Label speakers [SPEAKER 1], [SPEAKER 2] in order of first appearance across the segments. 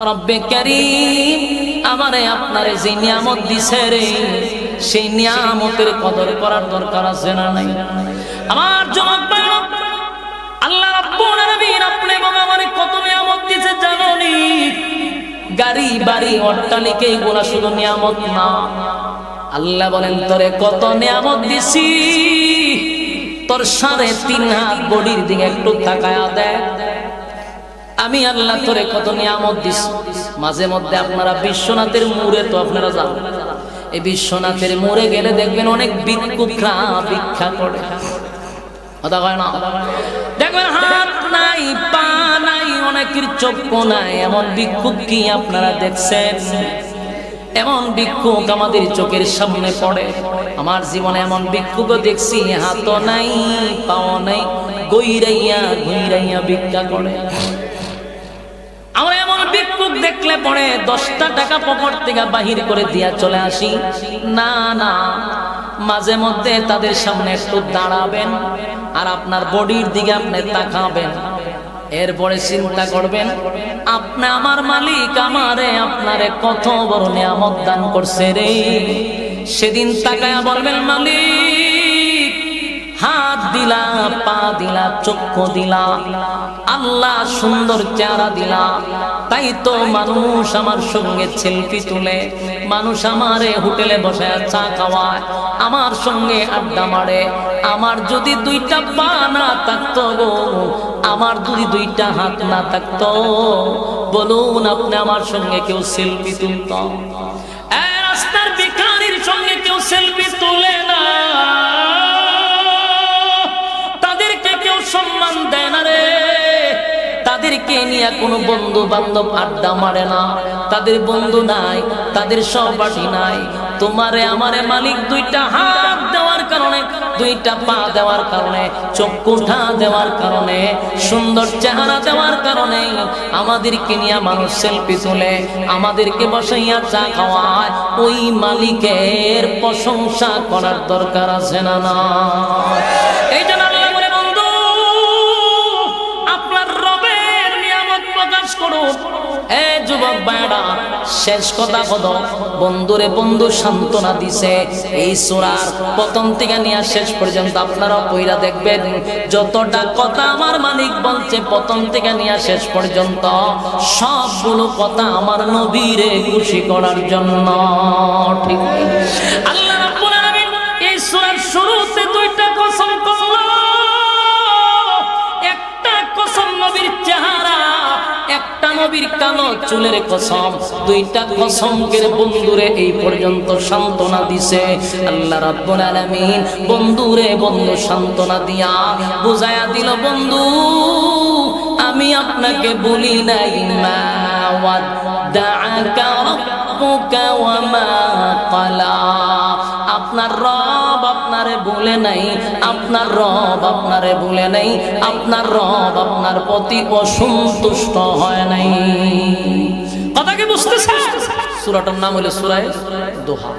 [SPEAKER 1] রব্বে কারীম আমারে আপনারে যে নিয়ামত দিছে রে সেই নিয়ামতের কদর করার দরকার আছে না নাই? আমার যুবক ভাই, আল্লাহ রাব্বুল আলামিন আপনি এবং আমারে কত নিয়ামত দিয়েছে জানো নি? গাড়ি বাড়ি অট্টালিকা এগুলা শুধু নিয়ামত না। আল্লাহ বলেন তোরে কত নিয়ামত দিছি, তোর 3.5 হাত বডির দিকে একটু তাকায়া দেখ। আমি আল্লাহ তোরে কত নিয়ামত দিছি। মাঝে মধ্যে আপনারা বিশ্বনাথের মোড়ে তো আপনারা যান, এই বিশ্বনাথের মোড়ে গেলে দেখবেন অনেক ভিক্ষুকরা ভিক্ষা করে, কথা কয় না? দেখবেন হাত নাই পা নাই, অনেকের চক্ষু নাই, এমন ভিক্ষুক কি আপনারা দেখছেন? এমন ভিক্ষুক আমাদের চোখের সামনে পড়ে। আমার জীবনে এমন ভিক্ষুকও দেখছি, হাতও নাই পাও নাই, গইরাইয়া ঘুইরাইয়া ভিক্ষা করে। আমরা এমন ভিক্ষুক দেখলে পরে 10টা টাকা পকেট থেকে বাহির করে দিয়া চলে আসি। না না, মাঝে মধ্যে তাদের সামনে একটু দাঁড়াবেন আর আপনার বডির দিকে আপনি তাকাবেন, এরপরে চিন্তা করবেন আপনি আমার মালিক আমারে আপনারে কত বড় নিয়ামত দান করছে রে। সেদিন তাকায়া বলবেন মালিক হাত দিলা, পা দিলা, চক্ষু দিলা, আল্লাহ সুন্দর চেহারা দিলা, তাই তো মানুষ আমার সঙ্গে সেলফি তুলে, মানুষ আমারে হোটেলে বসে চা খাওয়ায়, আমার সঙ্গে আড্ডা মারে। আমার যদি 2টা পা না থাকতো গো, আমার যদি 2টা হাত না থাকতো, বলুন আপনি আমার সঙ্গে কেউ সেলফি তুলত? রাস্তার ভিখারির সঙ্গে কেউ সেলফি তুলে না, সম্মান দেয় না রে। তাদেরকে নিয়ে কোনো বন্ধু বান্ধব আড্ডা মারে না, তাদের বন্ধু নাই, তাদের সহপাঠী নাই। তোমারে আমারে মালিক 2টা হাত দেওয়ার কারণে, 2টা পা দেওয়ার কারণে, চক্ষুটা দেওয়ার কারণে, সুন্দর চেহারা দেওয়ার কারণে আমাদেরকে নিয়ে মানুষ সেলফি তোলে, আমাদেরকে বসাইয়া চা খাওয়ায়। ওই মালিকের প্রশংসা করার দরকার আছে না? না, এই জন্য যুবক ভাইরা শেষ কথা কত বন্ধুরে বন্ধু সান্ত্বনা দিছে। এই সূরার প্রথম থেকে নিয়ে শেষ পর্যন্ত আপনারা পড়া দেখবেন, যতটা কথা আমার মালিক বলছে প্রথম থেকে নিয়ে শেষ পর্যন্ত সবগুলো কথা আমার নবীরে খুশি করার জন্য। ঠিক আল্লাহ রাব্বুল আলামিন এই সূরার শুরুতে 2টা কসম করলো। একটা কসম নবীর চেহারা, একটা নবীর কালো চুলের কসম, 2টা কসমকে বন্ধুরে এই পর্যন্ত সান্ত্বনা দিছে। আল্লাহ রাব্বুল আলামিন বন্ধুরে বন্ধু সান্ত্বনা দিয়া বুঝায়া দিল, বন্ধু আমি আপনাকে বলি নাই মা ওয়াদ্দাআকা রাব্বুকা ওয়া মা ক্বালা। আপনার রব আপনারে বলে নাই, আপনার রব আপনারে বলে নাই, আপনার রব আপনার প্রতি অসন্তুষ্ট হয় নাই। কথা কি বুঝতেছেন? সূরাটার নাম হলো সূরা দোহা।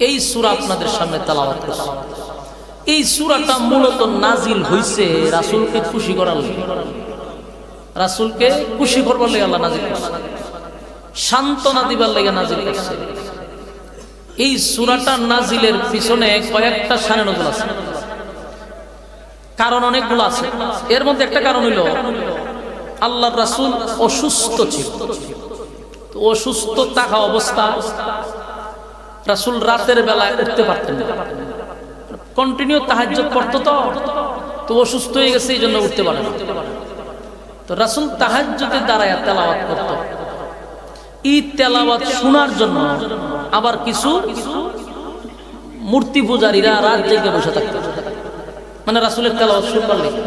[SPEAKER 1] এই সূরা আপনাদের সামনে তেলাওয়াত করছি। এই সূরাটা মূলত নাজিল হইছে রাসূলকে খুশি করার লাগি, রাসূলকে খুশি করবার লাগি আল্লাহ নাজিল করছে, সান্ত্বনা দিবার লাগি নাজিল করছে। এই সূরাটা নাজিলের পিছনে কয়েকটা শানে নজুল আছে, কারণ অনেকগুলো আছে। এর মধ্যে একটা কারণ হইল আল্লাহর রাসূল অসুস্থ ছিল। তো অসুস্থ থাকা অবস্থা রাসূল রাতের বেলায় উঠতে পারতেন না, কন্টিনিউ তাহাজ্জুদ পড়তো। তো অসুস্থ হয়ে গেছে, এই জন্য উঠতে পারে না। তো রাসূল তাহাজ্জুদে দাঁড়ায়া তেলাওয়াত করত। এই তেলাওয়াত শোনার জন্য আবার কিছু মূর্তি পূজারীরা রাত জেগে বসে থাকতো, মানে রাসূলের তেলাওয়াত শুনবার লাগি।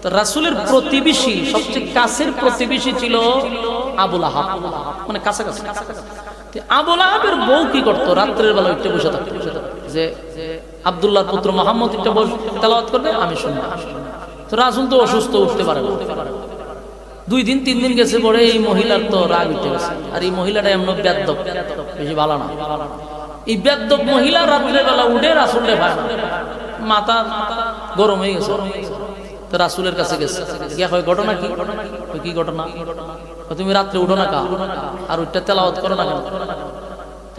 [SPEAKER 1] তো রাসূলের প্রতিবেশী, সবচেয়ে কাছের প্রতিবেশী ছিল আবু লাহাব, মানে কাছাকাছি। আবু লাহাবের বউ কি করতো? রাত্রের বেলা উঠে বসে থাকতো, যে আব্দুল্লাহর পুত্র মুহাম্মদ এটা তেলাওয়াত করবে, আমি শুনবো। তো রাসূল তো অসুস্থ, উঠতে পারে না। 2 দিন 3 দিন গেছে পরে এই মহিলার তো রাগ উঠে গেছে। আর এই মহিলাটা এমন বেয়াদব, বেশি ভালো না। এই বেয়াদব মহিলা রাত্রের বেলা উঠে রাসূলের ভাই মাথা গরম হয়ে গেছে। তো রাসূলের কাছে গেছে, গিয়া হয় ঘটনা কি? কি ঘটনা? তুমি রাত্রে উঠো না কা আর ওইটা তেলাওয়াত করো না কেন?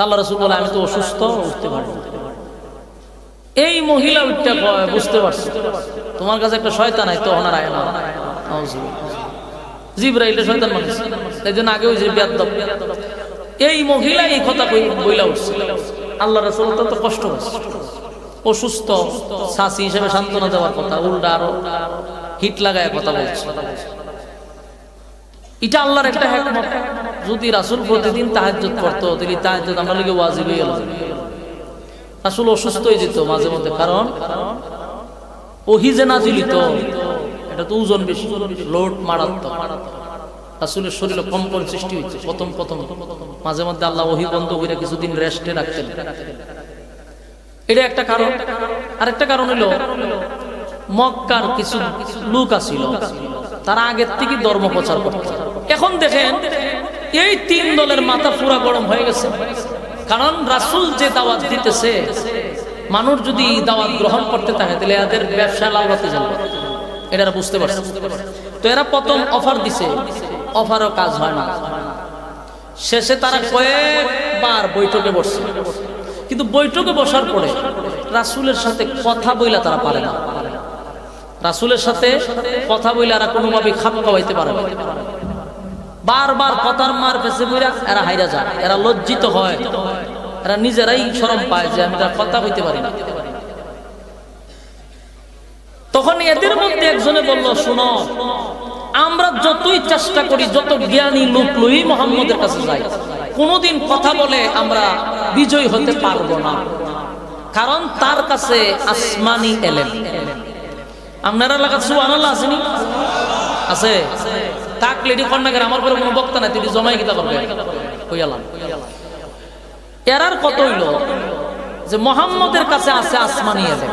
[SPEAKER 1] আল্লাহ রাসূল বলে আমি তো অসুস্থ, উঠতে পারি না। এই মহিলা উঠতে কয় বুঝতে পারছি তোমার কাছে একটা শয়তান আইতো ওনার আয় না। জিবরাইল শয়তান মানুষ, তাই জন্য আগে ওই যে বেয়াদব এই মহিলা এই কথা বইলা উঠছে। আল্লাহ রাসূল তো কষ্ট হচ্ছে, অসুস্থ শাসি হিসেবে সান্ত্বনা দেওয়ার কথা, উল্টা আরো হিট লাগায় কথা বলছে। এটা আল্লাহর একটা হিকমত। যদি রাসূল প্রতিদিন তাহাজ্জুদ করতো তাহলে তাহাজ্জুদ আমরা লিগে ওয়াজিব হয়ে গেল। রাসূল অসুস্থ হয়ে যেত মাঝে মধ্যে, কারণ ওহী যে নাজিল হতো এটা তো ওজন বেশি, লোড মারাত্মক। রাসূলের শরীরে কম্পন সৃষ্টি হচ্ছে প্রথম মাঝে মধ্যে আল্লাহ ওহী বন্ধ করে কিছুদিন রেস্টে রাখতেন। এটা একটা কারণ। আরেকটা কারণ হলো মক্কার কিছু লোক আছিল, তারা আগের থেকে ধর্ম প্রচার করত। এখন দেখেন এই তিন দলের মাথা পুরা গরম হয়ে গেছে, কারণ রাসূল যে দাওয়াত দিতেছে মানুষ যদি দাওয়াত গ্রহণ করতে থাকে তাহলে এদের ব্যবসা লাগাতে যাবে, এটা বুঝতে পারছে। তো এরা প্রথম অফার দিছে, অফারও কাজ হয় না। শেষে তারা কয়েকবার বৈঠকে বসছে, কিন্তু বৈঠকে বসার পরে রাসূলের সাথে কথা বইলা তারা পারে না। রাসূলের সাথে কথা বইলে এরা কোনোভাবে খাপ খাওয়াইতে পারে না। বারবার কথার মার পেছে বইরা এরা হাইরা যায়, এরা লজ্জিত হয়, এরা নিজেরাই শরম পায় যে আমি তার কথা কইতে পারি না। তখন এদের মধ্যে একজনে বলল, শুনো, আমরা যতই চেষ্টা করি, যত জ্ঞানী লোক লই মুহাম্মদের কাছে যাই, কোনোদিন কথা বলে আমরা বিজয় হতে পারবো না, কারণ তার কাছে আসমানি এলেম। আপনারা এলাকার সুবহানাল্লাহ আসেনি? আছে থাকলে এটি কন্যাকের আমার পরে কোনো বক্তা নাই, তিনি জমাই গীতা করবে কইয়ালাম। এরার কত হইল যে মুহাম্মদের কাছে আছে আসমানি এলেম,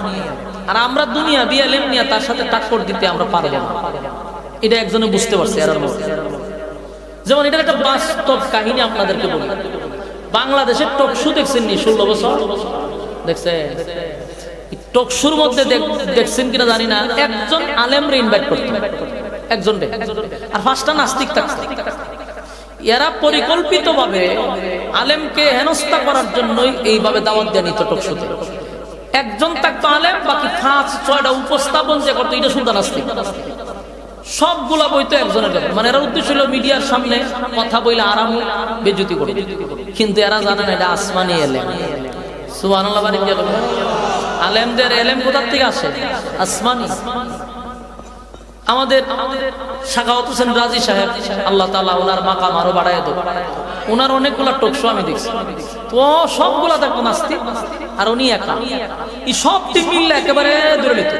[SPEAKER 1] আর আমরা দুনিয়া বিয়ে এলেম নিয়ে তার সাথে টাক্কর দিতে আমরা পারবো না। এটা একজনে বুঝতে পারছে এরার মধ্যে। যেমন এটার একটা বাস্তব কাহিনী আপনাদেরকে বলি। বাংলাদেশের টকশো দেখছেন নি? 16 বছর দেখছে। টকশোর মধ্যে দেখছেন কিনা জানি না, একজন আলেমরে ইনভাইট করতে, একজন আর 5টা নাস্তিক থাকছে। এরা পরিকল্পিতভাবে আলেমকে হেনস্থা করার জন্যই এইভাবে দাওয়াত দেয়া নিত টকশোতে। একজন থাকতো আলেম, বাকি 5-6টা উপস্থাপন যে করতো এটা শুধু নাস্তিক। সবগুলা বইতো একজনের ব্যাপার, মানে এরা উদ্দেশ্য হলো মিডিয়ার সামনে কথা বইলে আরাম বেজুতি করে, কিন্তু এরা জানে না এটা আসমানি এলেম। সুবহানাল্লাহ। আলেমদের এলেম কোথার থেকে আসে? আসমানি। আমাদের সাখাওয়াত হোসেন রাজি সাহেব, আল্লাহ তাআলা ওনার মাকাম আরো বাড়ায় দেব, ওনার অনেকগুলা টকশো আমি দেখছি, তো সবগুলা থাকতো নাস্তিক, আর উনি একা। এই সব টিম মিললে একেবারে দূরে নিত,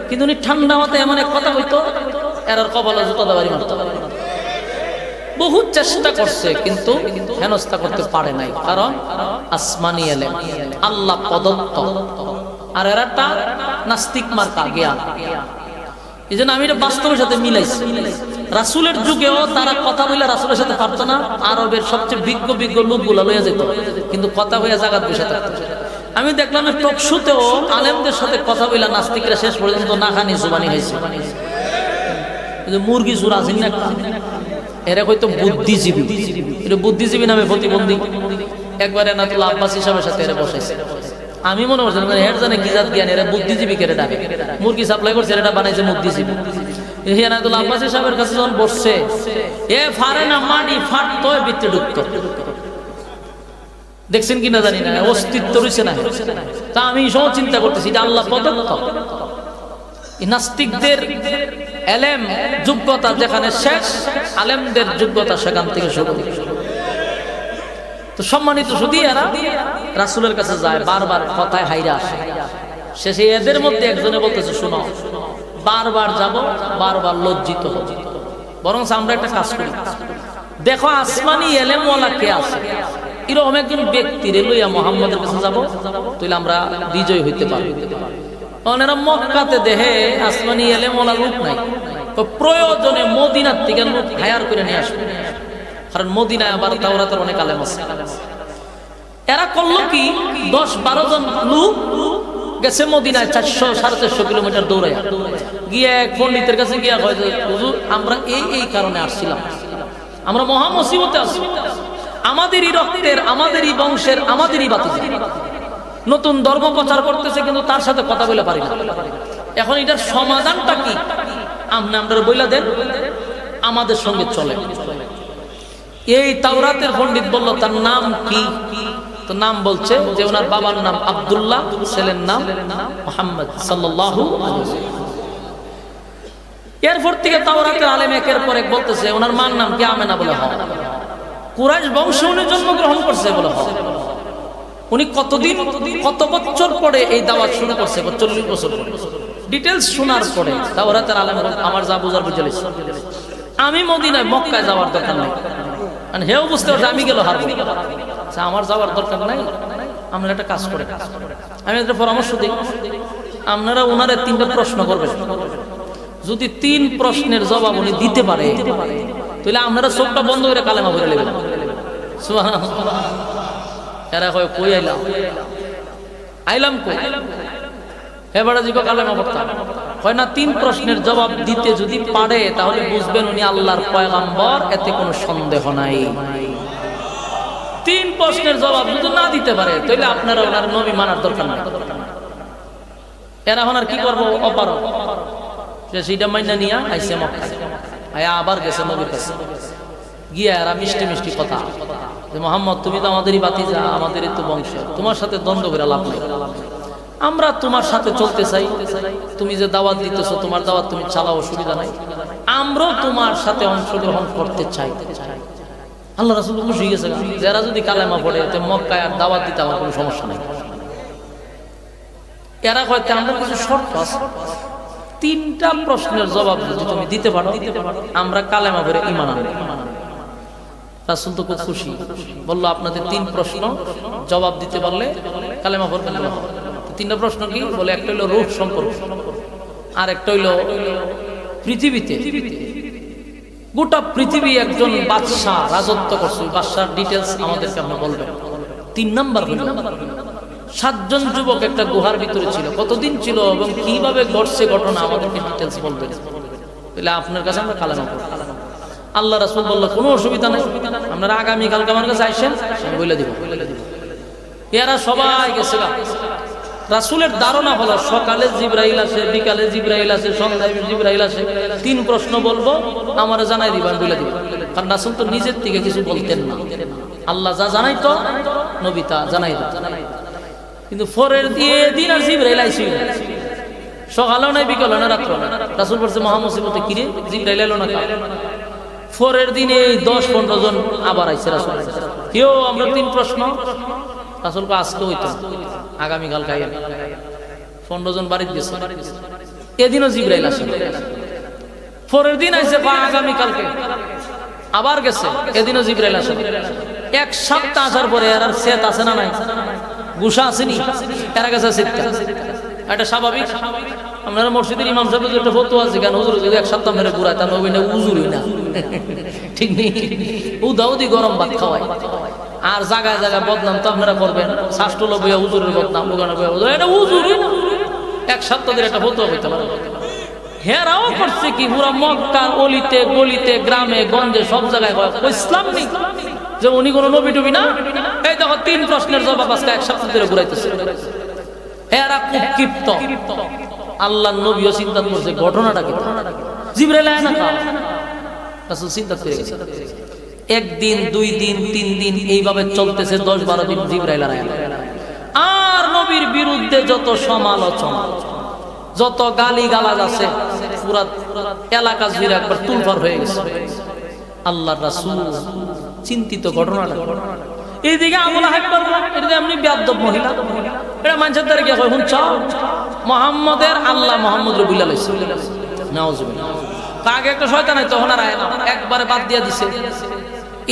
[SPEAKER 1] কিন্তু উনি ঠান্ডা মাথায় এমন এক কথা হইতো, এরার কপালে জুতা দাবারি মারতো। বহুত চেষ্টা করছে কিন্তু হেনস্থা করতে পারে নাই, কারণ আসমানি এলেম, আল্লাহ প্রদত্ত। আর এরাটা নাস্তিক মার্কা জ্ঞান। এই জন্য আমি এটা বাস্তবের সাথে মিলাইছি। রাসূলের যুগেও তারা কথা বলে রাসূলের সাথে পারতো না, আরবের সবচেয়ে বিজ্ঞ লোকগুলা লইয়া যেত, কিন্তু কথা হইয়া জাগাত বসে থাকতো। আমি দেখলাম টকশোতেও আলেমদের সাথে কথা বইলা নাস্তিকরা শেষ পর্যন্ত না খানি জুবানি হয়েছে। মুরগি চুর আছেন না, এরা হয়তো বুদ্ধিজীবী, এটা বুদ্ধিজীবী নামে প্রতিবন্ধী। একবার এনাতুল্লাহ আব্বাস হিসাবের সাথে এরা বসাইছে। আমি মনে করছিলাম এর জানে কি জাত জ্ঞান, এরা বুদ্ধিজীবী কেড়ে ডাকে, মুরগি সাপ্লাই করছে, এটা বানাইছে বুদ্ধিজীবী। এনাতুল্লাহ আব্বাস সাহেবের কাছে যখন বসছে, এ ফারে না মাটি ফাটতো, ভিতরে ঢুকতো। দেখছেন কিনা জানি না, অস্তিত্ব রয়েছে না। তা আমি সব চিন্তা করতেছি এটা আল্লাহ প্রদত্ত। নাস্তিকদের এলেম যোগ্যতা যেখানে শেষ, আলেমদের যোগ্যতা সেখান থেকে শুরু। তো সম্মানিত শুধু এরা রাসূলের কাছে যায়, বারবার কথায় হাইরা আসে। শেষে এদের মধ্যে একজনে বলতেছে, শোনো, বারবার যাব, বারবার লজ্জিত হব, বরং আমরা একটা কাজ করি, দেখো আসমানি এলেমওয়ালা কে আছে, এরকম একজন ব্যক্তিরে লইয়া মুহাম্মদের কাছে যাব, তাহলে আমরা বিজয় হইতে পারবো। ওনারা মক্কাতে দেহে আসমানি এলেমওয়ালা লোক নাই, তো প্রয়োজনে মদিনার থেকে লোক হায়ার করে নিয়ে আসবে, কারণ মদিনায় আবার তাওরাতের অনেক আলেম আছে। এরা করলো কি, 10-12 জন লোক গেছে মদিনায় 400-450 কিলোমিটার দৌড়ায় গিয়ে এক পণ্ডিতের কাছে গিয়া কয় যে হুজুর, আমরা এই কারণে আসছিলাম, আমরা মহা মুসিবতে আছি। আমাদেরই রক্তের, আমাদেরই বংশের, আমাদেরই বাতিজা নতুন ধর্ম প্রচার করতেছে, কিন্তু তার সাথে কথা বলে পারি না। এখন এটার সমাধানটা কি? আপনারা বইলা দেন, আমাদের সঙ্গে চলে। এই তাওরাতের পণ্ডিত বলল তার নাম কি? তো নাম বলছে যে ওনার বাবার নাম আব্দুল্লাহ, ছেলের নাম মুহাম্মদ সাল্লাল্লাহু আলাইহি ওয়াসাল্লাম। এরপর থেকে তাওরাতের আলেম একের পর এক বলতেছে ওনার মার নাম কি? আমেনা বলে হয়। কুরাইশ বংশে উনি জন্মগ্রহণ করছে বলে হয়। উনি কতদিন, কত বছর পরে এই দাওয়াত শুরু করছে? 40 বছর পরে। ডিটেইলস শোনার পরে তাওরাতের আলেম আমার যা বুঝার বুঝে লিখছে। আমি মদিনায়, মক্কায় যাওয়ার দরকার নাই, মানে হেও বুঝতে পারছে আমি গেল হারবো, আমার যাওয়ার দরকার নাই। আমরা একটা কাজ করে, আমি একটা পরামর্শ দিই, আপনারা ওনারে 3টা প্রশ্ন করবেন। যদি 3 প্রশ্নের জবাব উনি দিতে পারে, তাহলে আপনারা চোখটা বন্ধ করে কালেমা পড়ে নেবেন। সুবহানাল্লাহ। এরা কয় কই আইলাম, আইলাম কই? এবারে জিগো কালেমা পড়তাম। হয় না 3 প্রশ্নের জবাব দিতে যদি পারে, তাহলে বুঝবেন উনি আল্লাহর পয়গম্বর, এতে কোনো সন্দেহ নাই। 3 প্রশ্নের জবাব যদি না দিতে পারে, তাহলে আপনারা ওনার নবী মানার দরকার নাই। এরা এখন আর কি করবো? অপারক। সেটা মাইনা নিয়ে আইসে মক্কায়, আয়া আবার গেছে নবীর কাছে, গিয়া এরা মিষ্টি মিষ্টি কথা যে মুহাম্মদ তুমি তো আমাদেরই বাতিজা, আমাদেরই তো বংশ, তোমার সাথে দ্বন্দ্ব করে লাভ নাই। আমরা তোমার সাথে চলতে চাই, তুমি যে দাওয়াত দিতেছো তোমার দাওয়াত তুমি চালাও, অসুবিধা নাই। আমরাও তোমার সাথে অংশগ্রহণ করতে চাই। আল্লাহ রাসূল খুশি হয়ে গেছে, যারা যদি কালেমা পড়ে তো মক্কায় আর দাওয়াত দিতে আমার কোনো সমস্যা নাই। এরা হয়তো আমরা কিছু শর্ত আছে, 3টা প্রশ্নের জবাব যদি তুমি দিতে পারো, আমরা কালেমা পড়ে ঈমান আনব। রাসূল তো খুব খুশি, বলল আপনাদের 3 প্রশ্ন জবাব দিতে পারলে কালেমা পড়বেন। 3টা প্রশ্ন কি? বলে একটা হইলো রূহ সম্পর্ক, আর একটা হইলো পৃথিবীতে, গোটা পৃথিবী একজন বাদশা রাজত্ব করছে, বাদশার ডিটেইলস আমাদেরকে আপনি বলবেন। 3 নাম্বার হইলো 7 জন যুবক একটা গুহার ভিতরে ছিল, কতদিন ছিল এবং কিভাবে ঘটছে ঘটনা আমাদেরকে ডিটেইলস বলবেন। তাহলে আপনার কাছে আমরা কালেমা পড়ব। আল্লাহ রাসূল বলল কোনো অসুবিধা নাই, আপনারা আগামী কালকে আমার কাছে আইসেন, আমি বলে দিব। এরা সবাই গেছে। রাসূলের ধারণা হলো সকালে জিবরাইল আসে, বিকালে জিবরাইল আসে, সন্ধ্যায় জিবরাইল আসে, 3 প্রশ্ন বলবো, আমারে জানাই দিবা, আমি বলে দিব। কারণ রাসূল তো নিজের থেকে কিছু বলতেন না, আল্লাহ যা জানাইতো নবী তা জানাই দিত। কিন্তু পরের দিন আর জিবরাইল আইছিল, সকালেও নাই, বিকালেও না, রাত্রেও না। রাসূল বলছে মহা মুসিবতে, কিরে জিবরাইল এলো না? পরের দিনে 10-15 জন আবার আইছে রাসূল, কেউ আমরা 3 প্রশ্ন। রাসূল কো আজকে হইতো, আগামী কাল খাইয়েন। 15 জন বাড়িতে গেছে, এদিনও জিবরাইল আসে। পরের দিন আইছে আগামী কালকে, আবার গেছে, এদিনও জিবরাইল আসে। 1 সপ্তাহ আসার পরে আর সেত আছে না নাই? গুসা আসেনি, এরা গেছে সেতটা। এটা স্বাভাবিক। আপনারা মসজিদের ইমাম সাহেব একটা ফতোয়া আছে, কেন হুজুর যদি 1 সপ্তাহ ধরে ঘুরায় তার নবী না উজুরই না, ঠিক নেই। উদাউদি গরম ভাত খাওয়ায়, আর জায়গায় জায়গায় বদনাম তো আপনারা করবেন। শাস্ত্রল বইয়া হুজুরের বদনাম, ওখানে বইয়া এটা উজুরই না। 1 সপ্তাহ ধরে একটা ফতোয়া হইতে পারে। হেরাও করছে কি, পুরা মক্কার অলিতে গলিতে গ্রামে গঞ্জে সব জায়গায় ইসলাম নেই, যে উনি কোনো নবী টবি না। এই দেখো 3 প্রশ্নের জবাব আজকে 1 সপ্তাহ ধরে ঘুরাইতেছে। এরা খুব ক্ষিপ্ত। আল্লাহর নবীও চিন্তা করছে ঘটনাটা কি, জিবরাইল আয় না কা? রাসূল চিন্তা করে গেছে। 1 দিন 2 দিন 3 দিন এইভাবে চলতেছে, 10-12 দিন জিবরাইল আয় না। আর নবীর বিরুদ্ধে যত সমালোচনা, যত গালি গালাজ আছে, পুরা এলাকা জুড়ে একবার তুলফার হয়ে গেছে। আল্লাহর রাসূল চিন্তিত ঘটনাটা। এইদিকে আমলা হাইবার, এদিকে এমনি বেয়াদব মহিলা, এটা মানুষের দ্বারা গিয়ে হুন চাও মুহাম্মদের আল্লাহ মুহাম্মদ রবিল্লাহ নাউজুবিল্লাহ। আগে একটা শয়তান হয়, তখন আর আয় না, একবারে বাদ দিয়া দিছে।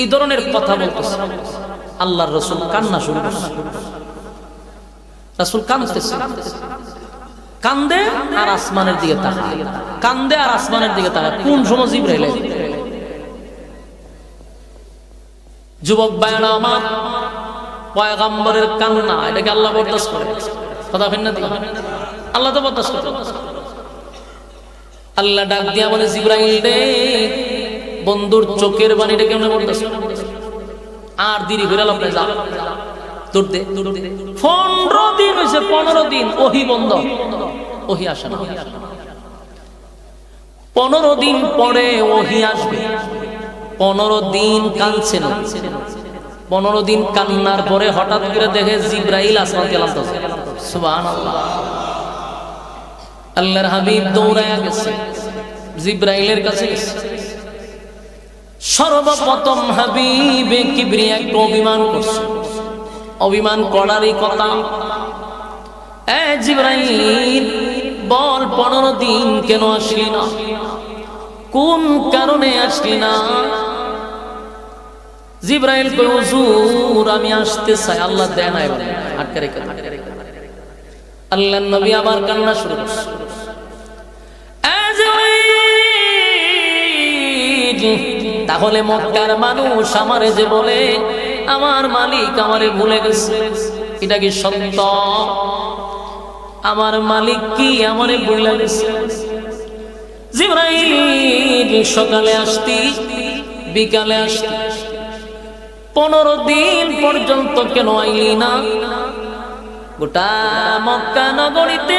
[SPEAKER 1] এই ধরনের কথা বলতেছে। আল্লাহর রাসূল কান্না শুরু করছে। রাসূল কাঁদতেছে, কান্দে আর আসমানের দিকে তাকায়, কান্দে আর আসমানের দিকে তাকায়। কোন সময় জিবরাইল? যুবক ভাইরা আমার, পয়গম্বরের কান্না এটাকে আল্লাহ বরদাস্ত করে? কথা ভিন্ন দিকে আল্লাহ তো বরদাস্ত করে। আল্লাহ ডাক দিয়া বলে জিবরাইল রে, বন্ধুর চোখের বাণীটা কেমনে পড়তেছে আর দেরি করে আপনি যা দৌড়তে 15 দিন হয়েছে 15 দিন ওহি বন্ধ ওহি আসে না 15 দিন পরে ওহি আসবে 15 দিন কাঁদছে না 15 দিন কান্নার পরে হঠাৎ করে দেখে জিব্রাইল আসমান থেকে নামতেছে সুবহানাল্লাহ আল্লাহর হাবিব দৌড়ায়া গেছে জিব্রাইলের কাছে গেছে সর্বপ্রথম হাবিবে কিবরিয়া একটু অভিমান করছে অভিমান করারই কথা এ জিব্রাইল বল 15 দিন কেন আসলি না কোন কারণে আসলি না জিব্রাইল কয় হুজুর আমি আসতে চাই আল্লাহ দেয় না এবার আটকে রেখে আল্লাহর নবী আবার কান্না শুরু করছে তাহলে মক্কার মানুষ আমারে যে বলে আমার মালিক আমারে ভুলে গেছে এটা কি সত্য আমার মালিক কি আমারে ভুলে গেছে জিব্রাইল সকালে আসতি বিকালে আসতি 15 দিন পর্যন্ত কেন আইলি না গোটা মক্কা নগরীতে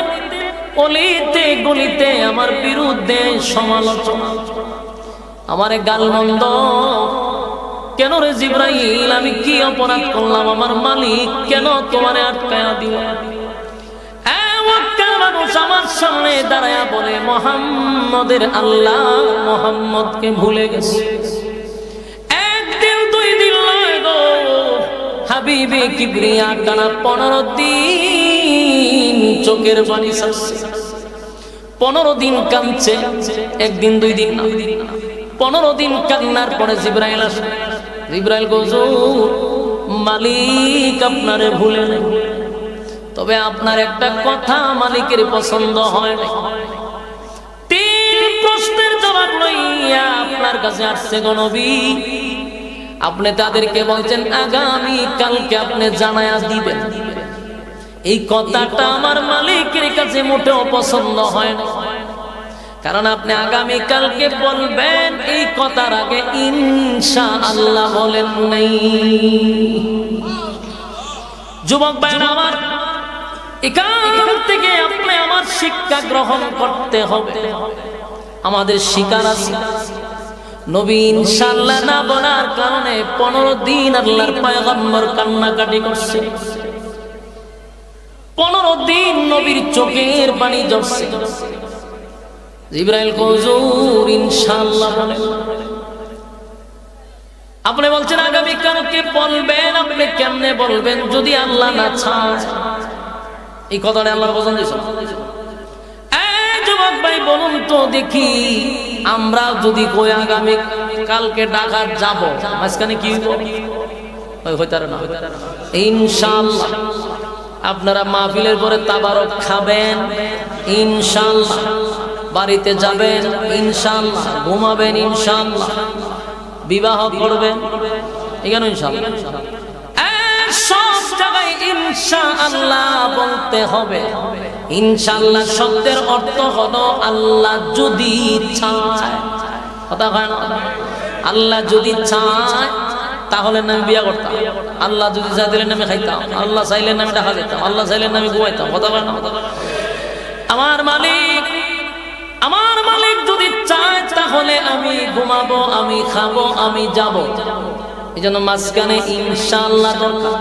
[SPEAKER 1] অলিতে গলিতে আমার বিরুদ্ধে সমালোচনা আমারে গালমন্দ কেন রে জিব্রাইল আমি কি অপরাধ করলাম আমার মালিক কেন তোমারে আটকায়া দিল মক্কার মানুষ আমার সামনে দাঁড়ায়া বলে মুহাম্মদের আল্লাহ মুহাম্মদকে ভুলে গেছে একদিন 2 দিন নয় গো হাবিবে কিবরিয়া টানা 15 দিন চোখের পানি ছাড়ছে 15 দিন কাঁদছে একদিন 2 দিন না 15 দিন কান্নার পরে জিব্রাইল আসে জিব্রাইল হুজুর মালিক আপনারে ভুলে নাই তবে আপনার একটা কথা মালিকের পছন্দ হয় না 3 প্রশ্নের জবাব লইয়া আপনার কাছে আসছে গো নবী আপনি তাদেরকে বলছেন আগামী কালকে আপনি জানায়া দিবেন এই কথাটা আমার মালিকের কাছে মোটেও পছন্দ হয় না কারণ আপনি আগামী কালকে বলবেন এই কথার আগে ইনশাআল্লাহ বলেন নাই যুবক ভাইরা আমার এখান থেকে আপনি আমার শিক্ষা গ্রহণ করতে হবে আমাদের শিকার আছে নবী ইনশাআল্লাহ না বলার কারণে 15 দিন আল্লাহর পয়গম্বর কান্নাকাটি করছে 15 দিন নবীর চোখের পানি ঝরছে জিব্রাইল হুজুর ইনশাআল্লাহ বলেন আপনি বলছেন আগামী কালকে বলবেন আপনি কেমনে বলবেন যদি আল্লাহ না চায় এই কথাটা আল্লাহর পছন্দ হয়েছে এই যুবক ভাই বলুন তো দেখি আমরা যদি কই আগামী কালকে ঢাকা যাব মাঝখানে কি হইতারে না ইনশাআল্লাহ আপনারা মাহফিলের পরে তাবারক খাবেন ইনশাআল্লাহ বাড়িতে যাবেন ইনশাআল্লাহ ঘুমাবেন ইনশাআল্লাহ বিবাহ করবেন এখানে ইনশাআল্লাহ সব জায়গায় ইনশাআল্লাহ বলতে হবে ইনশাআল্লাহ শব্দের অর্থ হলো আল্লাহ যদি চায় কথা হয় না আল্লাহ যদি চায় তাহলে আমি বিয়া করতাম আল্লাহ যদি চাই দিলেন আমি খাইতাম আল্লাহ চাইলেন আমি টাকা দিতাম আল্লাহ চাইলেন আমি ঘুমাইতাম কথা হয় না আমার মালিক যদি চায় তাহলে আমি ঘুমাবো আমি খাবো আমি যাব এই জন্য মাঝখানে ইনশাআল্লাহ দরকার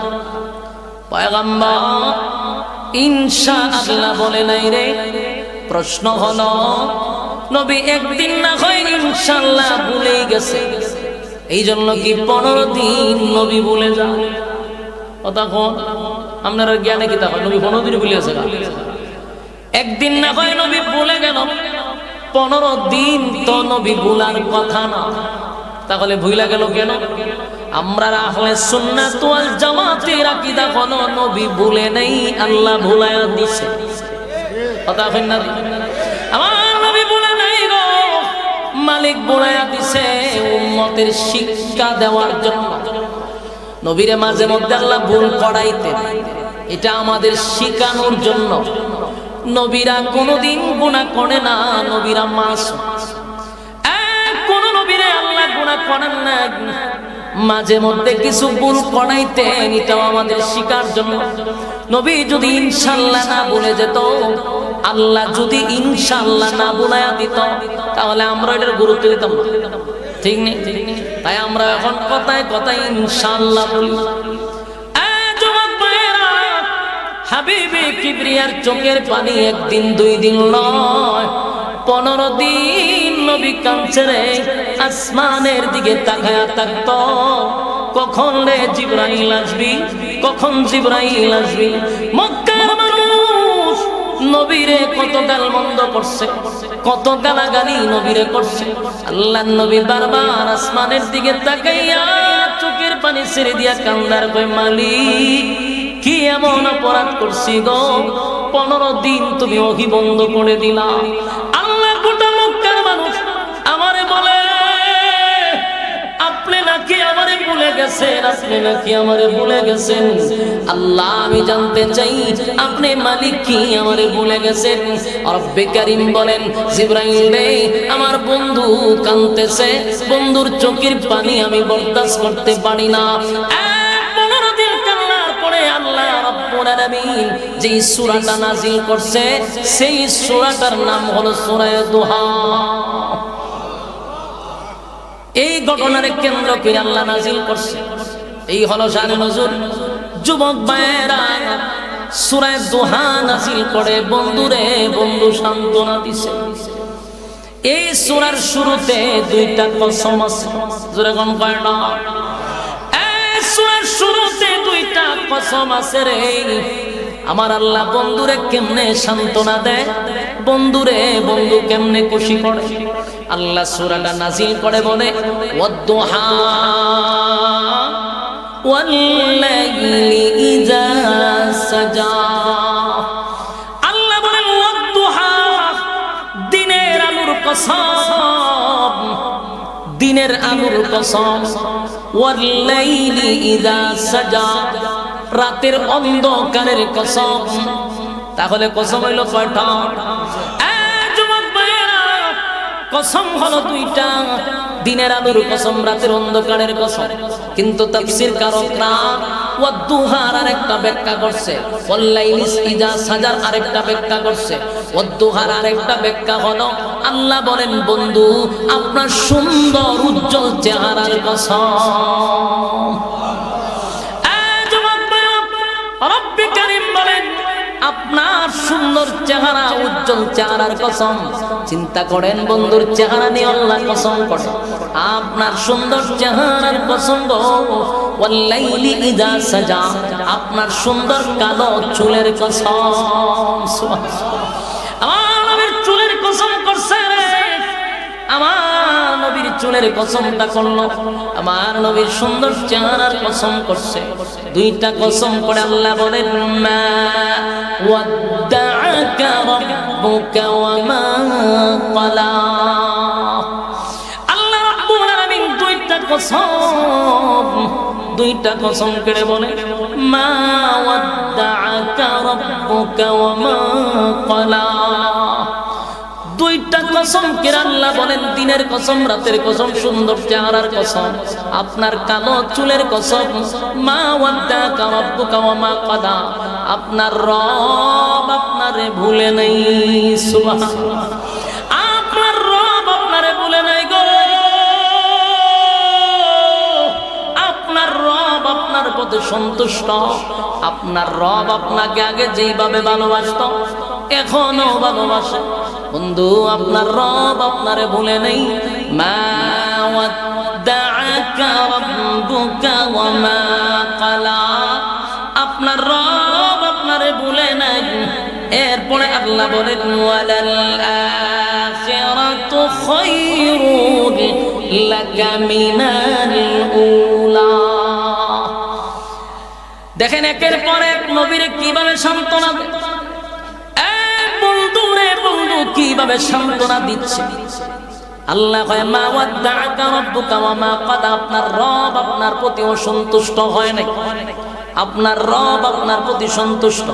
[SPEAKER 1] পয়গম্বর ইনশাআল্লাহ বলে নাই রে প্রশ্ন হলো নবী একদিন না হয় ইনশাআল্লাহ ভুলেই গেছে এই জন্য কি 15 দিন নবী ভুলে যান কথা কোন আপনারা জ্ঞানে কি তা হয় নবী 15 দিন ভুলে গেছে একদিন না হয় নবী ভুলে গেল 15 দিন তো নবী ভুলার কথা না তাহলে ভুলে গেল কেন আমরা আহলে সুন্নাত ওয়াল জামাতের আকীদা হলো নবী ভুলে নাই আল্লাহ ভুলায়া দিয়েছে কথা হয় না আমার নবী ভুলে নাই গো মালিক ভুলায়া দিয়েছে উম্মতের শিক্ষা দেওয়ার জন্য নবীরে মাঝে মধ্যে আল্লাহ ভুল করাইতেন এটা আমাদের শিখানোর জন্য নবীরা কোনোদিন গুনাহ করে না নবীরা মাসুম কোন নবীরে আল্লাহ আল্লাহ গুনাহ করেন না, মাঝে মধ্যে কিছু ভুল করাইতে এটাও আমাদের শিকার জন্য। নবী যদি ইনশাআল্লাহ না বলে যেত, আল্লাহ যদি ইনশাআল্লাহ না বলায়া দিত, তাহলে আমরা এটার গুরুত্ব দিতাম না, ঠিক নেই? তাই আমরা এখন কথায় কথায় ইনশাআল্লাহ বলি। হাবিবে কিবরিয়ার চোখের পানি একদিন দুই দিন নয়, 15 দিন নবী কাঁদছে রে, আসমানের দিকে তাকায়া থাকতো, কখন রে জিবরাইল আসবি, কখন জিবরাইল আসবি। মক্কার মানুষ নবীরে কত গালমন্দ করছে, কত গালাগালি নবীরে করছে। আল্লাহর নবী বারবার আসমানের দিকে তাকাইয়া চোখের পানি ছেড়ে দিয়া কান্দার কই, মালিক কি এমন অপরাধ করছি গো, 15 দিন তুমি ওহী বন্ধ করে দিলা। আল্লাহ গোটা মক্কার মানুষ আমারে বলে, আপনি নাকি আমারে ভুলে গেছেন, আপনি নাকি আমারে ভুলে গেছেন। আল্লাহ আমি জানতে চাই আপনি মালিক কি আমারে ভুলে গেছেন? রব্বে কারীম বলেন, জিবরাইল রে, আমার বন্ধু কাঁদতেছে, বন্ধুর চোখের পানি আমি বরদাস্ত করতে পারি না। আল্লাহ রাব্বুল আলামিন যে সূরাটা নাযিল করছে, সেই সূরাটার নাম হলো সূরা দুহা। এই ঘটনার কেন্দ্র করে আল্লাহ নাযিল করছে, এই হলো শানে নজুল। যুবক ভাইরা, সূরা দুহা নাযিল করে বন্ধুরে বন্ধু সান্ত্বনা দিছে। এই সূরার শুরুতে দুইটা কসম আছে, জোরে কোন কয়টা? সূরার শুরুতে দুইটা কসম আছে রে। আমার আল্লাহ বন্ধুরে কেমনে সান্ত্বনা দেয়, বন্ধুরে বন্ধু কেমনে খুশি করে। আল্লাহ সূরাটা নাযিল করে বলে, ওয়াদ-দুহা ওয়াল-লাইলি ইযা সাজা। আল্লাহ বলেন ওয়াদ-দুহা, দিনের আলোর কসম, দিনের আলোর কসম। ওয়াল-লাইলি ইযা সাজা, রাতের অন্ধকারের কসম। তাহলে কসম হইল কয়টা? যুবক ভাইরা, কসম হলো দুইটা, দিনের আলোর কসম, রাতের অন্ধকারের কসম। কিন্তু তাফসীর কারকরা ওয়াদ-দুহার আরেকটা ব্যাখ্যা করছে, ওয়াল-লাইলি ইযা সাজার আরেকটা ব্যাখ্যা করছে। ওয়াদ-দুহার আরেকটা ব্যাখ্যা হলো, আল্লাহ বলেন বন্ধু আপনার সুন্দর উজ্জ্বল চেহারার কসম। রব্বে কারীম বলেন আপনার সুন্দর চেহারা, উজ্জ্বল চেহারার কসম। চিন্তা করেন, বন্ধুর চেহারা নিয়ে আল্লাহ কসম করে, আপনার সুন্দর চেহারার কসম গো। ওয়াল-লাইলি ইযা সাজা, আপনার সুন্দর কালো চুলের কসম। আমার নবীর চুলের কসম করছে রে, আমার নবীর চুলের কসমটা করলো, আমার নবীর সুন্দর চেহারার কসম করছে। দুইটা কসম করে আল্লাহ বলেন, মা ওয়াদ্দাআকা রাব্বুকা ওয়া মা ক্বালা। আল্লাহ রাব্বুল আলামিন দুইটা কসম, দুইটা কসম করে বলে, মা ওয়াদ্দাআকা রাব্বুকা ওয়া মা ক্বালা। দুইটা কসম কে আল্লাহ বলেন, দিনের কসম, রাতের কসম, সুন্দর চেহারার কসম, আপনার কালো চুলের কসম। মা ওয়াদ্দাকা রাব্বুকা ওয়া মা ক্বালা, আপনার রব আপনারে ভুলে নাই। সুবহানাল্লাহ, আপনার রব আপনারে ভুলে নাই গো। আপনার রব আপনার প্রতি সন্তুষ্ট, আপনার রব আপনাকে আগে যেইভাবে ভালোবাসতো এখনো ভালোবাসে। বন্ধু আপনার রব আপনারে ভুলে নেই। মা ওয়াদ্দাআকা রাব্বুকা ওয়া মা ক্বালা, আপনার রব আপনারে ভুলে নাই। এরপরে আল্লাহ বলেন, ওয়ালাল আখিরাতু খায়রুন লাকা মিনাল উলা। দেখেন একের পর এক নবীরে কিভাবে সান্ত্বনা দেয়, বন্ধু কিভাবে সান্ত্বনা দিচ্ছে। আল্লাহ কয়, মা ওয়াদ্দাআকা রাব্বুকা ওয়া মা ক্বালা, আপনার রব আপনার প্রতি অসন্তুষ্ট হয় নাই, আপনার রব আপনার প্রতি সন্তুষ্ট।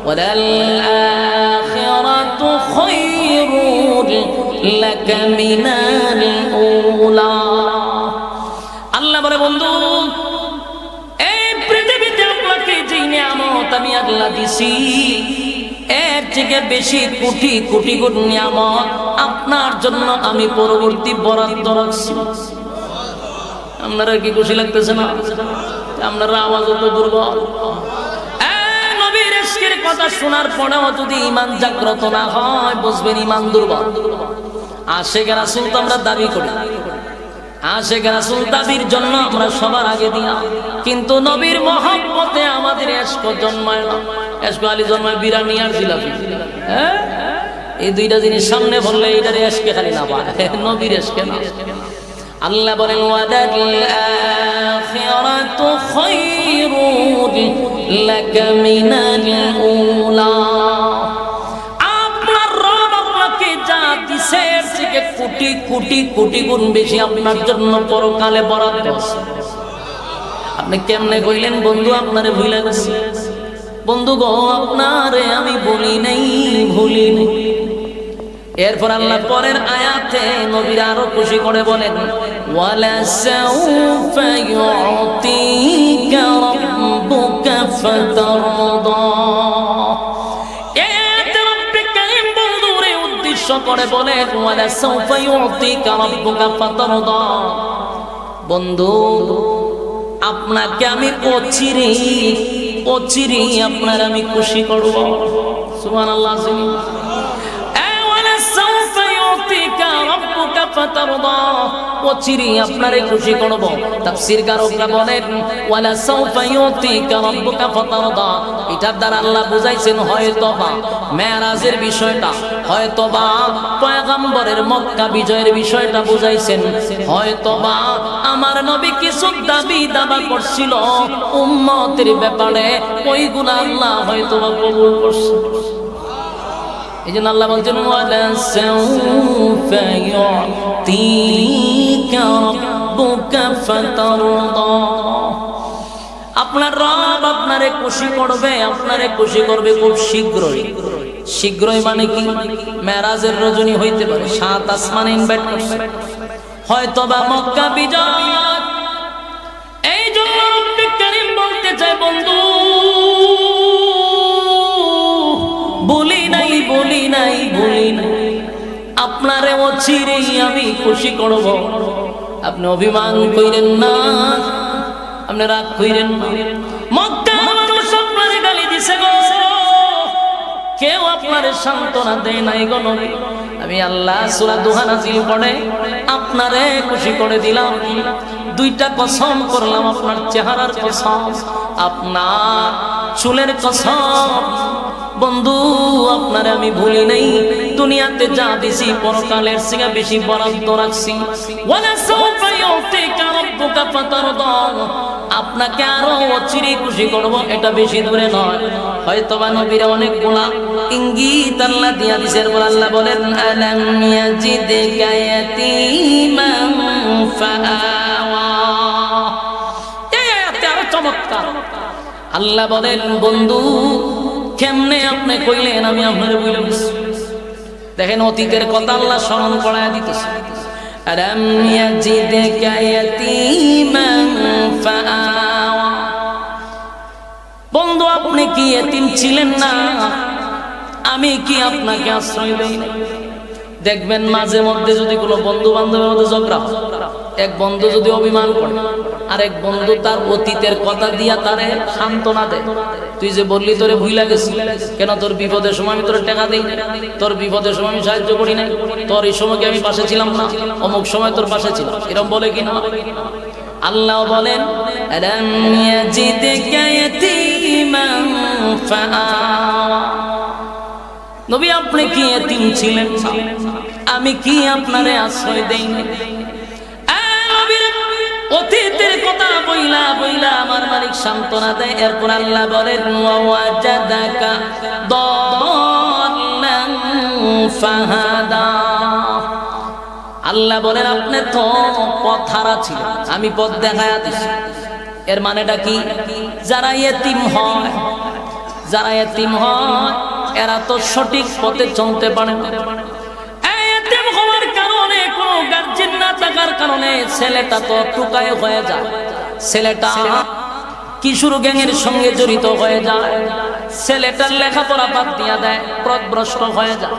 [SPEAKER 1] ওয়ালাল আখিরাতু খায়রুন লাকা মিনাল উলা। আল্লাহ বলে বন্ধু এই পৃথিবীতে আপনাকে যে নিয়ামত আমি আল্লাহ দিছি এর থেকে বেশি কোটি কোটি গুণ নিয়ামত আপনার জন্য আমি পরবর্তী বরাদ্দ রাখছি। আপনারা কি খুশি লাগতেছে না? আপনারা আওয়াজ তো দুর্বল। নবীর ইশকের কথা শোনার পরেও যদি ঈমান জাগ্রত না হয় বুঝবেন ঈমান দুর্বল। আশিক রাসূল তো আমরা দাবি করি, আশিক রাসূল দাবির জন্য আমরা সবার আগে দিয়া, কিন্তু নবীর মহব্বতে আমাদের ইশক জন্মায় না। ইশক আলী জন্মায় বিরিয়ানি আর জিলাপি। হ্যাঁ, এই দুইটা জিনিস সামনে বললে এটার ইশকে খালি না পায়, নবীর ইশকে না। আল্লাহ বলেন ওয়াদাল আখিরাতু খায়রুন লাকা মিনাল উলা। আপনার রব আপনাকে যা দিছে এর থেকে কোটি কোটি কোটি গুণ বেশি আপনার জন্য পরকালে বরাদ্দ আছে। আপনি কেমনে কইলেন বন্ধু আপনারে ভুলে গেছি? বন্ধু গো আপনারে আমি বলি নাই, ভুলি নাই। এরপর আল্লাহ পরের আয়াতে নবীর আরো খুশি করে বলেন ওয়ালা সাউফা ইউতিকা রাব্বুকা ফাতারদা। এতে রব্বে কারীম বন্ধুরে উদ্দেশ্য করে বলেন ওয়ালা সাউফা ইউতিকা রাব্বুকা ফাতারদা। বন্ধু আপনাকে আমি অচিরেই আপনার আমি খুশি করব। সুবহানাল্লাহ। আপনারে খুশি করব। তাফসীরকাররা বলেন ওয়ালা সাউফা ইউতিকা রাব্বুকা ফাতারদা, এটার দ্বারা আল্লাহ বুঝাইছেন হয়তোবা মেরাজের বিষয়টা, হয়তোবা পয়গম্বরের মক্কা বিজয়ের বিষয়টা বুঝাইছেন, হয়তোবা আমার নবী কিছু দাবা করছিল উম্মতের ব্যাপারে, ওইগুলো আল্লাহ হয়তোবা কবুল করছে। এই জন্য আল্লাহ বলছেন ওয়ালা সাউফা ইউতিকা রাব্বুকা ফাতারদা। আপনার রব আপনারে খুশি করবে, আপনারে খুশি করবে খুব শীঘ্রই। শীঘ্রই মানে কি? মেরাজের রজনী হইতে পারে, 7 আসমানে ইনভাইট করছে, হয়তোবা মক্কা বিজয়। এই জন্য রব্বে কারীম বলতে চায় বন্ধু বলি নাই আপনারে অচিরেই আমি খুশি করব। আপনি অভিমান কইরেন না, আপনি রাগ কইরেন না। মক্কার মানুষ আপনারে গালি দিছে গো, কেউ আপনারে সান্ত্বনা দেয় নাই গো নবী। আমি আল্লাহ সূরা দুহা নাযিল করে আপনারে খুশি করে দিলাম। 2টা কসম করলাম, আপনার চেহারার কসম, আপনার চুলের কসম। বন্ধু আপনারে আমি ভুলি নাই, দুনিয়াতে যা দিছি পরকালের থেকে বেশি বরাদ্দ রাখছি। ওয়ালা সাউফা ইউতিকা রাব্বুকা ফাতারদা, আপনাকে আরো অচিরেই খুশি করব, এটা বেশি দূরে নয়। হয়তোবা নবীর অনেকগুলা ইঙ্গিত আল্লাহ দিয়া দিছে। এরপর আল্লাহ বলেন আলাম ইয়াজিদকা ইয়াতীমান ফাআওয়া। এই আয়াতে আরো চমৎকার আল্লাহ বলেন বন্ধু কেমনে আপনি কইলেন আমি আপনারে বলে দিছি। দেখেন অতীতের কথা আল্লাহ স্মরণ করায় দিতেছে। আলাম ইয়াজিদকা ইয়াতীমান ফাআওয়া। বন্ধু আপনি কি এতিম ছিলেন না? আমি কি আপনাকে আশ্রয় দেই না? দেখবেন মাঝে মধ্যে যদি কোনো বন্ধু বান্ধবের মধ্যে ঝগড়া, এক বন্ধু যদি অভিমান করে আর এক বন্ধু তার অতীতের কথা দিয়া তারে সান্ত্বনা দেয়, তুই যে বললি তোরে ভুইলা গেছি, কেন তোর বিপদের সময় আমি তোরে টাকা দেই, তোর বিপদের সময় আমি সাহায্য করি নাই, তোর এই সময় কি আমি পাশে ছিলাম না, অমুক সময় তোর পাশে ছিলাম, এরকম বলে কি না? আল্লাহ বলেন আলাম ইয়াজিদকা ইয়াতীমান ফাআওয়া। নবী আপনি কি এতিম ছিলেন? আমি কি আপনারে আশ্রয় দেইনি? অতীতের কথা বইলা আমার মালিক সান্ত্বনা দেয়। এরপর আল্লাহ বলেন ওয়াজাদাকা দাল্লান ফাহাদা। আল্লাহ বলেন আপনি তো পথহারা ছিলেন, আমি পথ দেখায়া দিছি। এর মানেটা কি? যারা ইতিম হয়, যারা ইতিম হয় এরা তো সঠিক পথে চলতে পারে না। ইতিম হওয়ার কারণে কোনো গার্জিয়ান না থাকলে থাকার কারণে ছেলেটা তো টুকায় হয়ে যায়, ছেলেটা কিশোর গ্যাংয়ের সঙ্গে জড়িত হয়ে যায়, ছেলেটার লেখাপড়া বাদ দিয়া দেয়, পথভ্রষ্ট হয়ে যায়।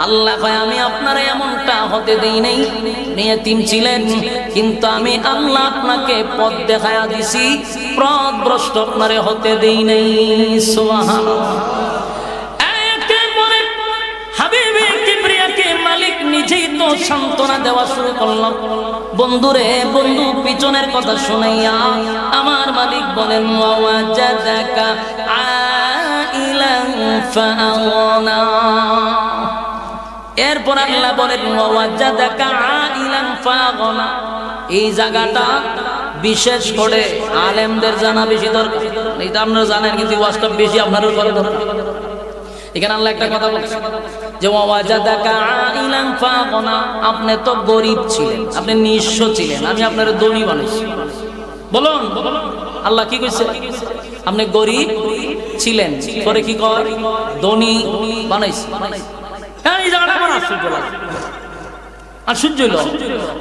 [SPEAKER 1] আল্লাহ কয় আমি আপনার এমনটা হতে দেই নাই, নিয়তিম ছিলেন কিন্তু আমি আল্লাহ আপনাকে পথ দেখায়া দিছি, পথভ্রষ্ট আপনারে হতে দেই নাই। সুবহানাল্লাহ। একেবারে হাবিবে কিবরিয়াকে মালিক নিজেই তো সান্ত্বনা দেওয়া শুরু করলাম। বন্ধুরে বন্ধু পিছনের কথা শুনাইয়া আমার মালিক বলেন ওয়াজাদাকা আইলান ফাআওনা। এরপর আল্লাহ বলেন ওয়াজাদাকা আইলান ফাআওনা। এই জায়গাটা বিশেষ করে আলেমদের জানা বেশি দরকার। এটা আপনারা জানেন কিন্তু ওয়াজটা বেশি আপনারও করা দরকার। এখানে আল্লাহ একটা কথা বলছে যে ওয়াজাদাকা আইলান ফাআগনা, আপনি তো গরীব ছিলেন, আপনি নিঃস্ব ছিলেন, আমি আপনার ধনী বানাইছি। বলুন আল্লাহ কি কইছে? আপনি গরীব ছিলেন, পরে কি কর ধনী বানাইছি। এই জায়গাটা আমার আশ্চর্য লাগে, আশ্চর্য হলো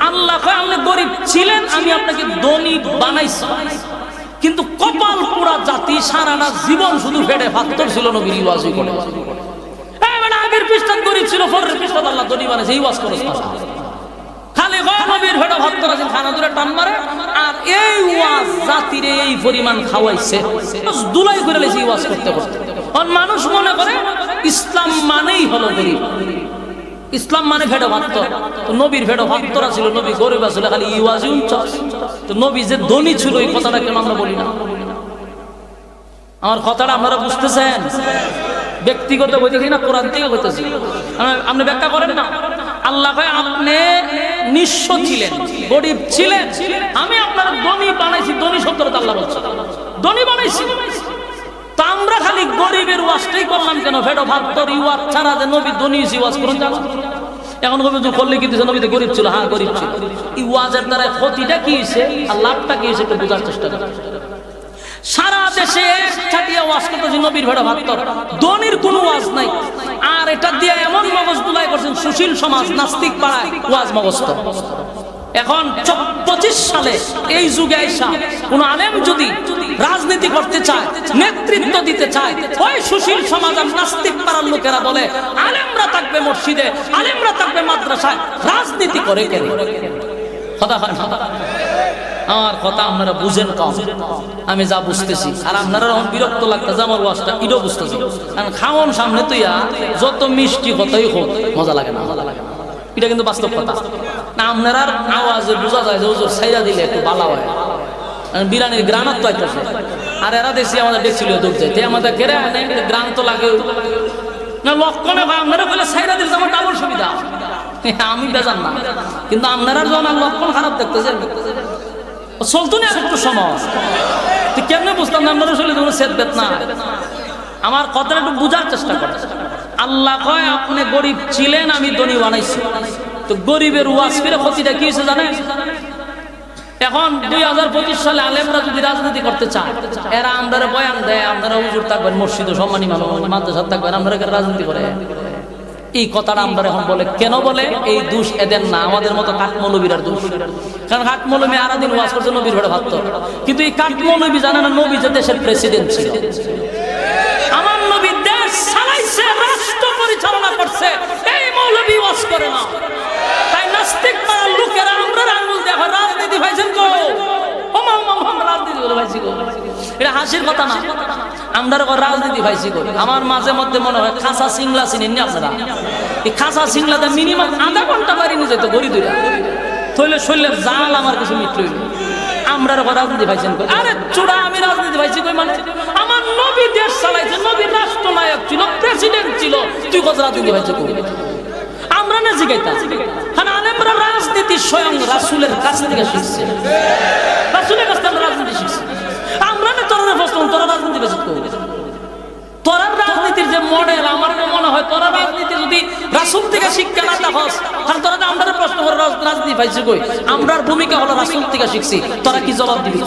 [SPEAKER 1] আল্লাহ কয় আপনি গরীব ছিলেন, আমি আপনাকে ধনী বানাইছি। কিন্তু কপাল পোড়া জাতি সারাটা জীবন শুধু ফেটে ফাত্তর ছিল নবীর ওয়াজি করে। আগের পৃষ্ঠা গরিব ছিল, পরের পৃষ্ঠা আল্লাহ ধনী বানাইছে, এই ওয়াজ করে খালি নবীর ফেটে ফাত্তর আছে, খানা দূরে টান মারে। আর এই ওয়াজ জাতিরে এই পরিমাণ খাওয়াইছে, দুলাই করে লেছে এই ওয়াজ করতে করতে। মানুষ মনে করে ইসলাম মানেই হলো গরিব, ইসলাম মানে ভেড়ো ভাত্তর। তো নবীর ভেড়ো ভাত্তরা ছিল, নবী গরিব ছিল, খালি ইওয়াজি উনচাস। তো নবী যে ধনী ছিল এই কথাটা কেন আমরা বলি না? আমার কথাটা আপনারা বুঝতেছেন? ব্যক্তিগত হইতেছি না কোরআন থেকে হইতেছি, আপনি ব্যাখ্যা করেন না। আল্লাহ কয় আপনি নিঃস্ব ছিলেন, গরিব ছিলেন, আমি আপনার ধনী বানাইছি। ধনী শব্দটা আল্লাহ বলছে, ধনী বানাইছি। তা আমরা খালি গরিবের ওয়াজটাই করলাম কেন? ভেড়ো ভাত্তর ইওয়াজ ছাড়া যে নবী ধনী ওয়াজ করুন জানো? এখন কবি করলে কি দিচ্ছে? নবী তো গরিব ছিল, হ্যাঁ গরিব ছিল। এই ওয়াজের দ্বারা ক্ষতিটা কি হয়েছে আর লাভটা কি হয়েছে একটু বোঝার চেষ্টা করেন। সারা দেশে ছাটিয়া ওয়াজ করতেছে নবীর ভেড়ো ভাত্তর, ধনীর কোনো ওয়াজ নাই। আর এটা দিয়ে এমন মগজ দুলাই করছেন সুশীল সমাজ, নাস্তিক পাড়ায় ওয়াজ মগজত। এখন 25 সালে এই যুগে আইসা কোন আলেম যদি রাজনীতি করতে চায়, নেতৃত্ব দিতে চায়, ওই সুশীল সমাজ আর নাস্তিক পাড়ার লোকেরা বলে আলেমরা থাকবে মসজিদে, আলেমরা থাকবে মাদ্রাসায়, রাজনীতি করে কেন? কথা হয় না? আমার কথা আপনারা বুঝেন কম, আমি যা বুঝতেছি। আর আপনারা এখন বিরক্ত লাগতেছে আমার ওয়াজটা, এটাও বুঝতেছি। কারণ খাওয়ান সামনে তুইয়া যত মিষ্টি কথাই হোক মজা লাগে না, এটা কিন্তু বাস্তব কথা না। আপনার আর আওয়াজে বোঝা যায় যে ওজোর ছাইরা দিলে একটু ভালো হয়। বিরানির গ্রানার তো একটা, আর এরা দেখছি আমাদের দেখছিল দৌড় যাইতে, আমাদের কেড়ে আনে গ্রান তো লাগে না। লক্ষণে আপনারা বলে ছাইরা দিলে আমার ডাবল সুবিধা, আমি বেজান না। কিন্তু আপনারা যখন লক্ষণ খারাপ দেখতেছেন, চলতো না একটু সমাজ, তুই কেমনে বুঝতাম না আপনারা চলে যেমন সেদ বেত না। আমার কথাটা একটু বোঝার চেষ্টা করে। আল্লাহ কয় আপনি গরিব ছিলেন, আমি ধনী বানাইছি। তো গরিবের ওয়াজ করে ক্ষতিটা কি হয়েছে জানেন? এখন 2025 সালে আলেমরা যদি রাজনীতি করতে চায়, এরা আমরা বয়ান দেয়, আপনারা হুজুর থাকবেন, মসজিদ সম্মানী মানুষ মাদ্রাসা থাকবেন, আমরা রাজনীতি করে। এই কথাটা আমরা এখন বলে কেন বলে? এই দোষ এদের না, আমাদের মতো কাঠমৌলবীর দোষ। কারণ কাঠমৌলবী আরা দিন ওয়াজ করছে নবীর ভেড়া ভাবত, কিন্তু এই কাঠমৌলবী জানে না নবী যে দেশের প্রেসিডেন্ট ছিল। আমার নবী দেশ চালাইছে, রাষ্ট্র পরিচালনা করছে, এই মৌলবী ওয়াজ করে না। তাই নাস্তিক পাড়ার লোকেরা আমরা আঙুল দেখো রাজনীতি ভাইছেন গো, রাজনীতি করে ভাইছি গো, এটা হাসির কথা না। আমরা রাজনীতি ভাইছি গো। আমার মাঝে মধ্যে মনে হয় খাসা সিংলা চিনেন নি আপনারা? এই খাসা সিংলাতে মিনিমাম আধা ঘন্টা বাড়ি নিয়ে যেত গড়ি দুইটা, থইলে শৈলের জাল আমার কিছু মিত্র। আমরা রাজনীতি ভাইছেন কই? আরে চূড়া আমি রাজনীতি ভাইছি কই মানে? আমার নবী দেশ চালাইছে, নবী রাষ্ট্রনায়ক ছিল, প্রেসিডেন্ট ছিল, তুই কত রাজনীতি ভাইছে কই? আমরা না জিগাইতা, কারণ আলেমরা রাজনীতি স্বয়ং রাসূলের কাছ থেকে শিখছে, রাসূলের কাছ থেকে রাজনীতি শিখছে। আমরা না তোরা প্রশ্ন, তোরা রাজনীতি ভাইছে কই? তোরা রাজনীতির যে মডেল, আমার মনে হয় তোরা রাজনীতি যদি রাসূল থেকে শিক্ষা না থাকস, কারণ তোরা তো আমরা প্রশ্ন করে রাজনীতি পাইছি কই? আমরার ভূমিকা হলো রাসূল থেকে শিখছি। তোরা কি জবাব দিবি?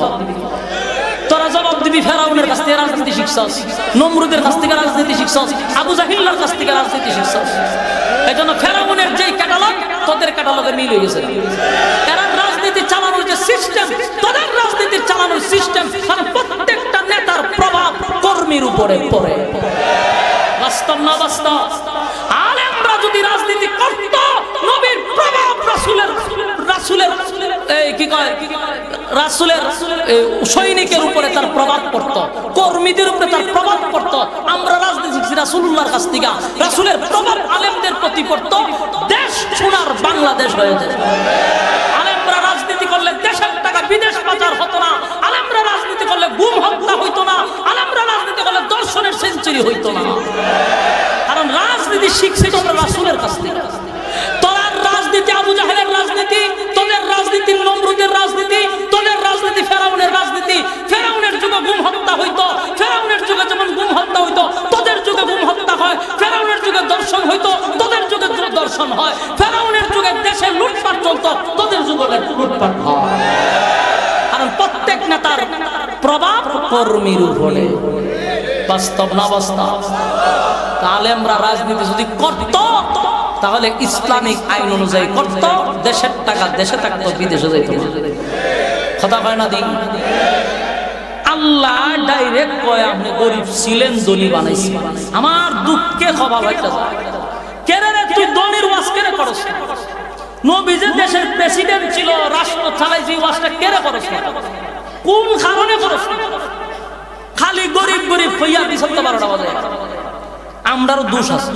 [SPEAKER 1] তোরা জবাব দিবি ফেরাউনের কাছ থেকে রাজনীতি শিখছস, নমরুদের কাছ থেকে রাজনীতি শিখছস, আবু জাহিলের কাছ থেকে রাজনীতি শিখছস। এই জন্য ফেরাউনের যেই ক্যাটালগ তোদের ক্যাটালগে মিল হয়ে গেছে। এরা রাজনীতি চালানোর যে সিস্টেম, তোদের রাজনীতি চালানোর সিস্টেম, মানে প্রত্যেকটা নেতার প্রভাব কর্মীর উপরে পড়ে। বাস্তব না বাস্তব? আলেমরা যদি রাজনীতি করত, নবীর প্রভাব রাসূলের এই কি কয় রাসূলের সৈনিকের উপরে তার প্রভাব পড়তো, কর্মীদের উপরে তার প্রভাব পড়তো। আমরা রাজনীতি রাসূলুল্লাহর কাছ থেকে রাসূলের প্রভাব আলেমদের প্রতি পড়তো, দেশ সোনার বাংলাদেশ হয়ে যেত। আলেমরা রাজনীতি করলে দেশের টাকা বিদেশ পাচার হতো না, আলেমরা রাজনীতি করলে গুম হত্যা হইতো না, আলেমরা রাজনীতি করলে দর্শনের সেঞ্চুরি হইতো না। কারণ রাজনীতি শিখছে তোমরা রাসূলের কাছ থেকে। তোদের রাজনীতি আবু জাহেলের রাজনীতি, তোদের রাজনীতি নমরুদের রাজনীতি, তোদের রাজনীতি ফেরাউনের রাজনীতি। ফেরাউনের যুগে গুম হত্যা হইতো, ফেরাউনের যুগে যেমন গুম হত্যা হইতো, তোদের যুগে গুম হত্যা হয়। ফেরাউনের যুগে দর্শন হইতো, তোদের যুগে দর্শন হয়। ফেরাউনের যুগে দেশে লুটপাট চলতো, তোদের যুগে লুটপাট হয়। কারণ প্রত্যেক নেতার প্রভাব কর্মীর উপরে। বাস্তব না বাস্তব? আলেমরা রাজনীতি যদি করত, তাহলে ইসলামিক আইন অনুযায়ী করত, দেশের টাকা দেশে থাকতো, বিদেশে যাইত না। কথা কয় না দিন? আল্লাহ ডাইরেক্ট কয় আপনি গরিব ছিলেন, দলি বানাইছি। আমার দুঃখে খবর হইতে যায়, কেরে রে তুই দলির ওয়াজ কেরে করছ? নবী যে দেশের প্রেসিডেন্ট ছিল, রাষ্ট্র চালাইছে, ওয়াজটা কেরে করছ? কোন কারণে করছ? খালি গরিব গরিব হইয়া দিছত 12টা বাজে। আমরারও দোষ আছে,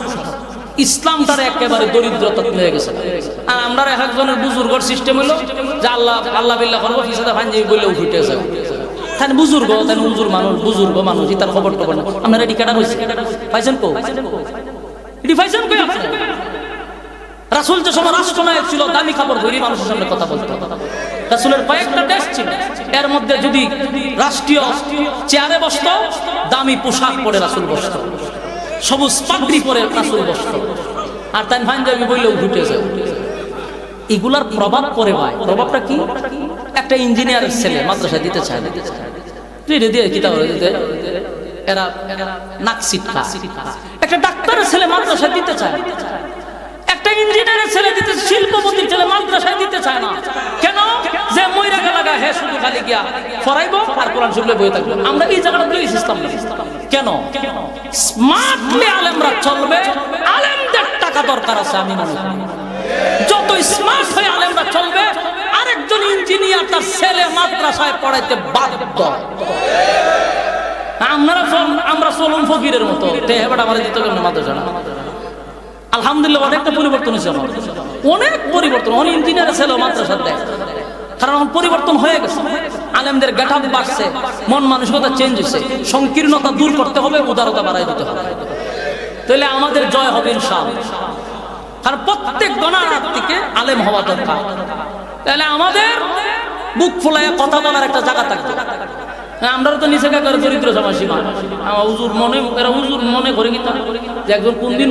[SPEAKER 1] ইসলাম তার একেবারে দরিদ্রতা হয়ে গেছে। আর আমরা এক একজনের বুজুর্গর সিস্টেম হলো যে আল্লাহ আল্লাহ বিল্লাহ করবো, ফিসাদা ভাঞ্জি বললে উঠে আছে। তাই বুজুর্গ, তাই বুজুর্গ মানুষ, তার খবর টবর না। আপনারা এটি কেটা হয়েছে পাইছেন কো? এটি পাইছেন কই? আপনি রাসূল যে সময় রাষ্ট্রনায়ক ছিল, দামি কাপড় ধরে মানুষের সামনে কথা বলতো। রাসূলের কয়েকটা দেশ ছিল, এর মধ্যে যদি রাষ্ট্রীয় চেয়ারে বসত, দামি পোশাক পরে রাসূল বসত, সবুজ পাগড়ি পরে রাসূল বসত। আর তাই পাঞ্জাবি বললেও উঠেছে। এগুলার প্রভাব পড়ে ভাই। প্রভাবটা কি? একটা ইঞ্জিনিয়ারের ছেলে মাদ্রাসায় দিতে চায় না, দিয়ে কিতাব দিতে এরা নাকসিট খা। একটা ডাক্তারের ছেলে মাদ্রাসায় দিতে চায়, একটা ইঞ্জিনিয়ারের ছেলে দিতে, শিল্পপতির ছেলে মাদ্রাসায় দিতে চায় না। কেন? যে মইরা গেলাগা হে শুধু খালি গিয়া ফরাইবো আর কোরআন শুনলে বই থাকবে। আমরা এই জায়গাটা বলে ইসলাম না। কেন? স্মার্টলি আলেমরা চলবে, আলেমদের টাকা দরকার আছে। আমি মনে করি যত স্মার্ট হয়ে আলেমরা চলবে, আরেকজন ইঞ্জিনিয়ার তার ছেলে মাদ্রাসায় পড়াইতে বাধ্য। আমরা চলুন ফকিরের মতো, হেবাটা আমার দিতে হবে না মাদ্রাসা। আলহামদুলিল্লাহ অনেকটা পরিবর্তন হয়েছে, অনেক পরিবর্তন। অনেক ইঞ্জিনিয়ারের ছেলে মাদ্রাসা দেয়, কারণ পরিবর্তন হয়ে গেছে। আলেমদের গেটআপ বাড়ছে, মন মানসিকতা চেঞ্জ হয়েছে। সংকীর্ণতা দূর করতে হবে, উদারতা বাড়াই দিতে হবে, তাহলে আমাদের জয় হবে ইনশাআল্লাহ। কারণ প্রত্যেক গণার দিকে আলেম হওয়া দরকার। তাহলে আমাদের বুক ফুলাইয়া কথা বলার একটা জায়গা থাকবে। আমরা তো নিচে দরিদ্র সমাজ সীমা, আমার হুজুর মনে, এরা হুজুর মনে করে কি যে একজন কোন দিন